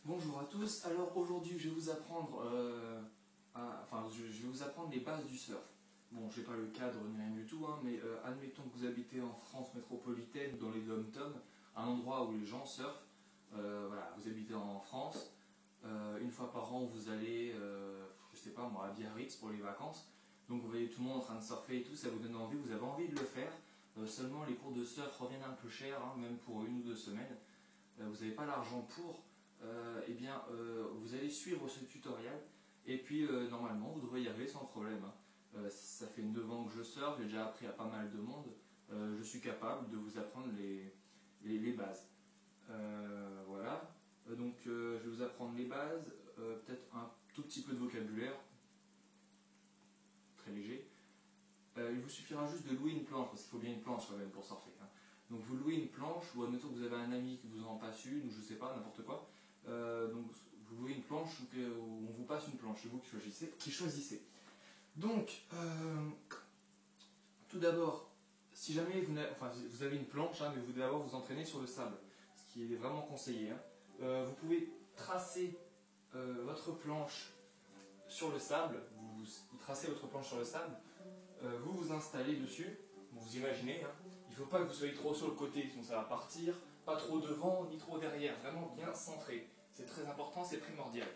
Bonjour à tous, alors aujourd'hui je vais vous apprendre je vais vous apprendre les bases du surf. Bon, je n'ai pas le cadre ni rien du tout, hein, mais admettons que vous habitez en France métropolitaine, dans les dom-toms, un endroit où les gens surfent. Voilà, vous habitez en France, une fois par an vous allez, je sais pas moi, à Biarritz pour les vacances. Donc vous voyez tout le monde en train de surfer et tout, ça vous donne envie, vous avez envie de le faire. Seulement les cours de surf reviennent un peu cher, hein, même pour 1 ou 2 semaines. Vous n'avez pas l'argent pour, vous allez suivre ce tutoriel et puis normalement vous devrez y arriver sans problème, hein. Ça fait 9 ans que je surfe, j'ai déjà appris à pas mal de monde, je suis capable de vous apprendre les bases. Voilà, donc je vais vous apprendre les bases, peut-être un tout petit peu de vocabulaire, très léger. Il vous suffira juste de louer une planche, parce qu'il faut bien une planche quand même pour surfer, hein. Donc vous louez une planche, ou admettons que vous avez un ami qui vous en passe une, ou je sais pas, n'importe quoi. Donc vous louez une planche ou on vous passe une planche, c'est vous qui choisissez. Donc, tout d'abord, si jamais vous avez une planche, hein, mais vous devez d'abord vous entraîner sur le sable, ce qui est vraiment conseillé, hein. Vous pouvez tracer votre planche sur le sable, vous tracez votre planche sur le sable, vous vous installez dessus, vous imaginez, hein, il ne faut pas que vous soyez trop sur le côté, sinon ça va partir, pas trop devant ni trop derrière, vraiment bien centré. C'est très important, c'est primordial.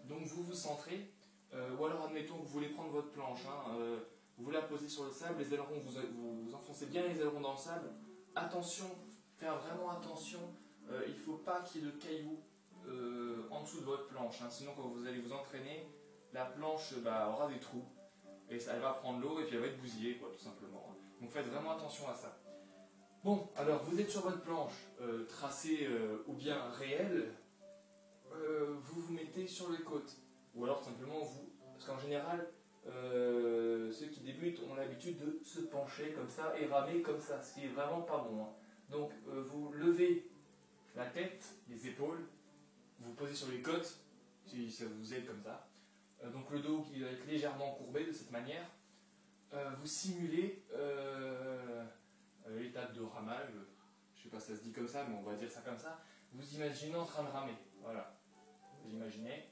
Donc vous vous centrez, ou alors admettons que vous voulez prendre votre planche, hein, vous la posez sur le sable, les ailerons, vous enfoncez bien les ailerons dans le sable. Attention, faire vraiment attention, il ne faut pas qu'il y ait de cailloux en dessous de votre planche, hein, sinon quand vous allez vous entraîner, la planche aura des trous. Et elle va prendre l'eau et puis elle va être bousillée, quoi, tout simplement. Donc faites vraiment attention à ça. Bon, alors vous êtes sur votre planche, tracée ou bien réelle, vous vous mettez sur les côtes. Ou alors simplement vous, parce qu'en général, ceux qui débutent ont l'habitude de se pencher comme ça et ramer comme ça, ce qui est vraiment pas bon, hein. Donc vous levez la tête, les épaules, vous posez sur les côtes, si ça vous aide comme ça. Donc le dos qui va être légèrement courbé de cette manière. Vous simulez l'étape de ramage, je ne sais pas si ça se dit comme ça, mais on va dire ça comme ça. Vous imaginez en train de ramer, voilà. Vous imaginez.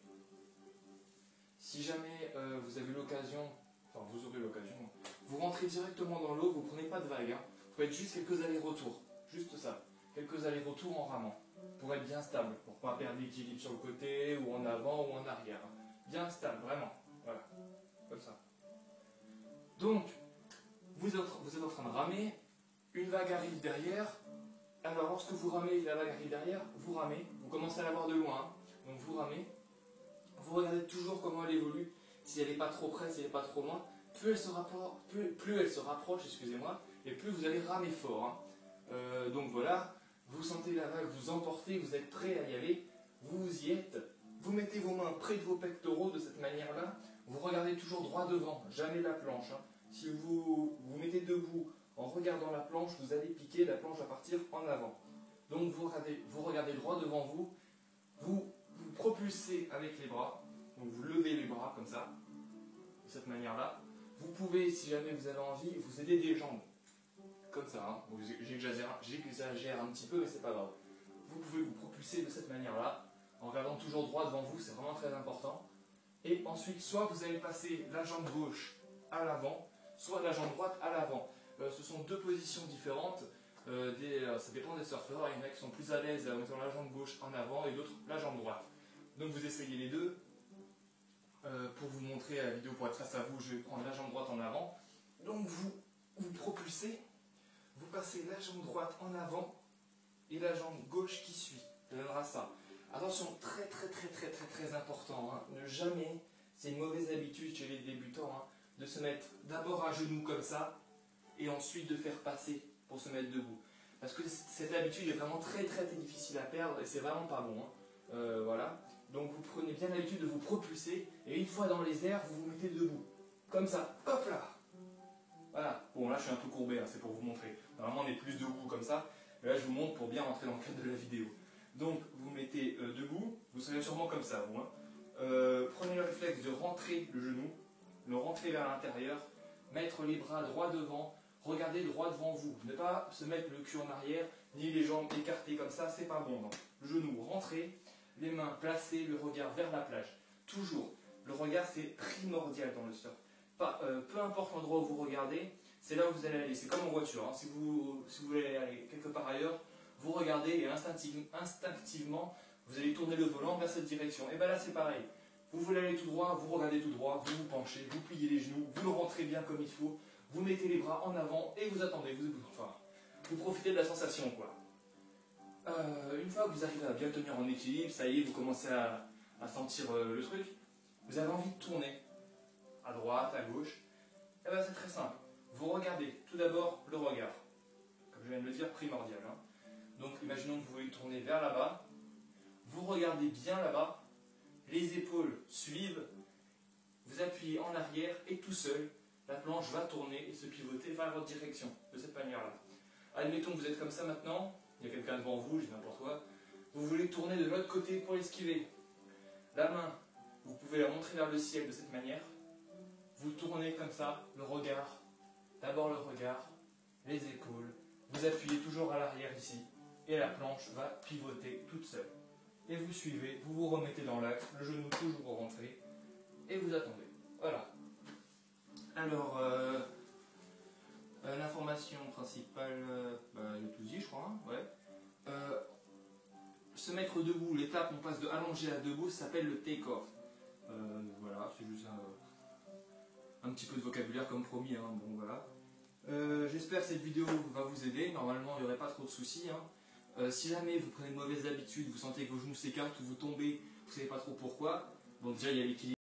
Si jamais vous avez l'occasion, enfin vous aurez l'occasion, vous rentrez directement dans l'eau, vous ne prenez pas de vague, hein. Vous faites juste quelques allers-retours, juste ça. Quelques allers-retours en ramant, pour être bien stable, pour ne pas perdre l'équilibre sur le côté, ou en avant, ou en arrière. Bien stable, vraiment. Voilà, comme ça. Donc, vous êtes en train de ramer, une vague arrive derrière, alors lorsque vous ramez, la vague arrive derrière, vous ramez, vous commencez à la voir de loin, hein. Donc vous ramez, vous regardez toujours comment elle évolue, si elle n'est pas trop près, si elle n'est pas trop loin, plus elle se rapproche, excusez-moi, et plus vous allez ramer fort, hein. Donc voilà, vous sentez la vague vous emporter, vous êtes prêt à y aller, vous y êtes, vous mettez vos mains près de vos pectoraux de cette manière-là, vous regardez toujours droit devant, jamais la planche, hein. Si vous vous mettez debout en regardant la planche, vous allez piquer, la planche va partir en avant. Donc vous regardez droit devant vous, vous propulsez avec les bras, donc vous levez les bras comme ça, de cette manière-là. Vous pouvez, si jamais vous avez envie, vous aider des jambes, comme ça, hein. J'exagère un petit peu, mais c'est pas grave. Vous pouvez vous propulser de cette manière-là, en regardant toujours droit devant vous, c'est vraiment très important. Et ensuite, soit vous allez passer la jambe gauche à l'avant, soit la jambe droite à l'avant. Ce sont deux positions différentes, ça dépend des surfeurs, il y en a qui sont plus à l'aise en mettant la jambe gauche en avant et d'autres la jambe droite. Donc vous essayez les deux. Pour vous montrer à la vidéo, pour être face à vous, je vais prendre la jambe droite en avant. Donc vous propulsez, vous passez la jambe droite en avant et la jambe gauche qui suit. Ça donnera ça. Attention, très important, hein. Ne jamais, c'est une mauvaise habitude chez les débutants, hein, de se mettre d'abord à genoux comme ça et ensuite de faire passer pour se mettre debout. Parce que cette habitude est vraiment très difficile à perdre et c'est vraiment pas bon, hein. Voilà. Donc vous prenez bien l'habitude de vous propulser et une fois dans les airs, vous vous mettez debout. Comme ça, hop là. Voilà. Bon, là je suis un peu courbé, hein, c'est pour vous montrer. Normalement on est plus debout comme ça, mais là je vous montre pour bien rentrer dans le cadre de la vidéo. Donc vous mettez debout, vous serez sûrement comme ça, vous, hein. Prenez le réflexe de rentrer le genou, le rentrer vers l'intérieur, mettre les bras droit devant, regardez droit devant vous. Ne pas se mettre le cul en arrière, ni les jambes écartées comme ça, c'est pas bon. Donc, le genou rentré, les mains placées, le regard vers la plage. Toujours, le regard c'est primordial dans le surf. Peu importe l'endroit où vous regardez, c'est là où vous allez aller. C'est comme en voiture, hein. Si vous voulez aller quelque part ailleurs, vous regardez et instinctivement, vous allez tourner le volant vers cette direction. Et bien là c'est pareil. Vous voulez aller tout droit, vous regardez tout droit, vous vous penchez, vous pliez les genoux, vous le rentrez bien comme il faut, vous mettez les bras en avant et vous attendez. Vous profitez de la sensation, quoi. Une fois que vous arrivez à bien tenir en équilibre, ça y est, vous commencez à sentir le truc, vous avez envie de tourner à droite, à gauche. Et bien c'est très simple. Vous regardez tout d'abord le regard, comme je viens de le dire, primordial. Hein. Donc imaginons que vous voulez tourner vers là-bas, vous regardez bien là-bas, les épaules suivent, vous appuyez en arrière et tout seul, la planche va tourner et se pivoter vers votre direction, de cette manière-là. Admettons que vous êtes comme ça maintenant, il y a quelqu'un devant vous, je dis n'importe quoi, vous voulez tourner de l'autre côté pour esquiver. La main, vous pouvez la montrer vers le ciel de cette manière, vous tournez comme ça, le regard, d'abord le regard, les épaules, vous appuyez toujours à l'arrière ici, et la planche va pivoter toute seule. Et vous suivez, vous vous remettez dans l'axe, le genou toujours rentré, et vous attendez. Voilà. Alors, l'information principale, j'ai tout dit je crois, hein, ouais. Se mettre debout, l'étape on passe de allongé à debout, ça s'appelle le take-off. Voilà, c'est juste un petit peu de vocabulaire comme promis, hein, bon voilà. J'espère que cette vidéo va vous aider, normalement il n'y aurait pas trop de soucis. Hein. Si jamais vous prenez de mauvaises habitudes, vous sentez que vos genoux s'écartent ou vous tombez, vous ne savez pas trop pourquoi, bon déjà il y a l'équilibre.